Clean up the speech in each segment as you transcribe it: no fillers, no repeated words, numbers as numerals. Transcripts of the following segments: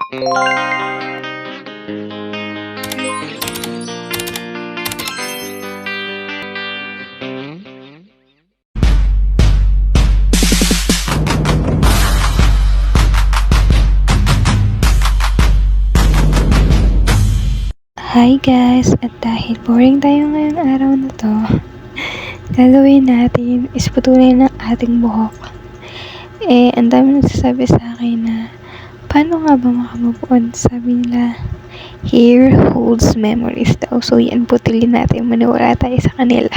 Hi guys! At dahil boring tayo ngayong araw na to, gagawin natin is putulin ng ating buhok. Ang dami nagsasabi sa akin na paano nga ba makamove on? Sabi nila, hair holds memories daw. So yan, putulin natin. Maniwala tayo sa kanila.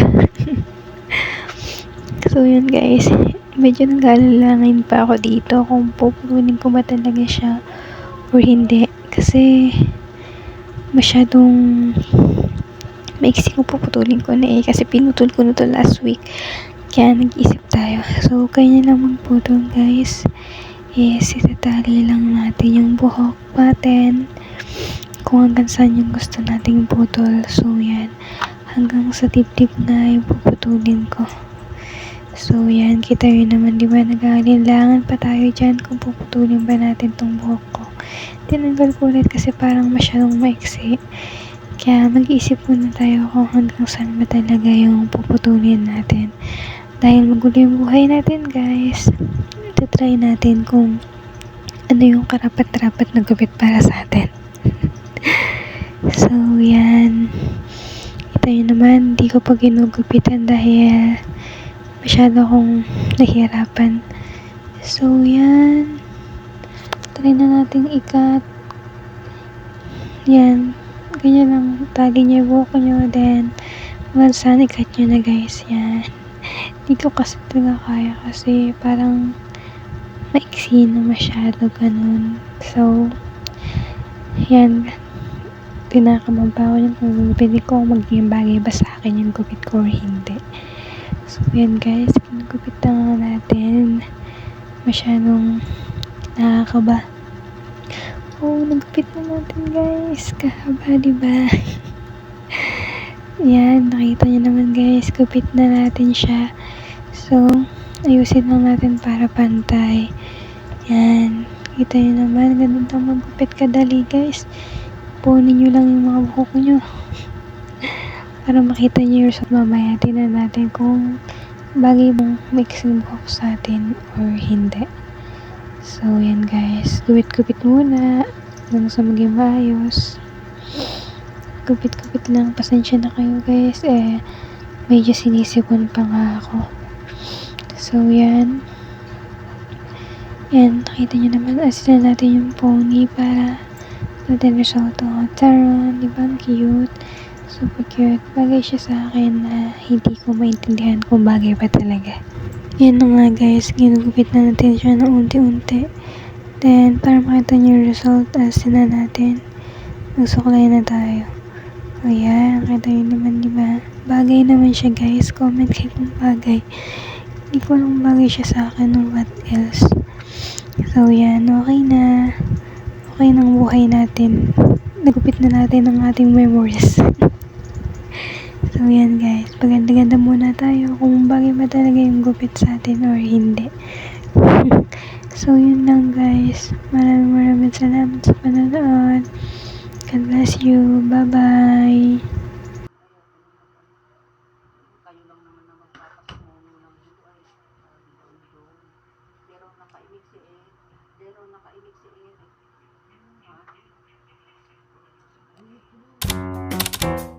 So yun guys, medyo nag-aalanganin pa ako dito kung pupulin ko ba talaga siya or hindi. Kasi masyadong maiksi kung puputulin ko na kasi pinutol ko na to last week, kaya nag-isip tayo. So kaya lang magputol guys, itatali lang natin yung buhok natin kung hanggang saan yung gusto nating putol. So yan, hanggang sa tip-tip na yung puputulin ko. So yan, kita yun naman, diba, nag-aalinlangan pa tayo dyan kung puputulin ba natin tong buhok ko. Tinanggal ko ulit kasi parang masyadong maiksi. Kaya mag-iisip muna tayo kung hanggang saan ba talaga yung puputulin natin. Dahil magulo yung buhay natin guys, try natin kung ano yung karapat-dapat na gupit para sa atin. So yan, kita yun naman, hindi ko pa ginugupitan dahil masyado akong nahihirapan. So yan, try na natin ikat. Yan, ganyan lang, tali niyo yung buhok nyo, then once ikat nyo na guys. Yan, hindi ko kasi talaga kaya kasi parang maiksi na masyado, ganun. So yan, tinakaman pa ako yung kung pwede ko maging bagay ba sa akin yung gupit ko or hindi. So yan guys, pinagupit na natin, masyadong nakakaba. Nagupit na natin guys, kakaba diba? Yan, nakita nyo naman guys, gupit na natin siya. So ayusin lang natin para pantay. Yan, kita nyo naman, ganun lang magupit kadali guys. Punin nyo lang yung mga buhok nyo para makita nyo yung result mamaya. Tingnan natin kung bagay bang mixing buhok sa atin or hindi. So yan guys, gupit-gupit muna hanggang sa maging maayos. Gupit-gupit lang, pasensya na kayo guys, medyo sinisipon pa nga ako. So yan, nakita nyo naman, asin na natin yung pony para natin resulto. Taron, diba ang cute? Super cute. Bagay siya sa akin na hindi ko maintindihan kung bagay pa talaga. Yan na nga guys, ginugupit na natin siya ng unti-unti. Then, para makita nyo yung result, asin na natin. Magsuklay na tayo. Ayan, nakita nyo naman, diba? Bagay naman siya guys. Comment kayo kung bagay. Hindi ko lang bagay siya sa akin or what else. So yan, okay na. Okay ng buhay natin. Nagupit na natin ang ating memories. So yan guys, paganda-ganda muna tayo kung bagay ba talaga yung gupit sa atin or hindi. So yun lang guys, maraming salamat sa panonood. God bless you, bye bye. Kayo lang naman na magpapasumo ng dito ay pero nakaimik si Eric. Pero nakaimik si Eric. Ha?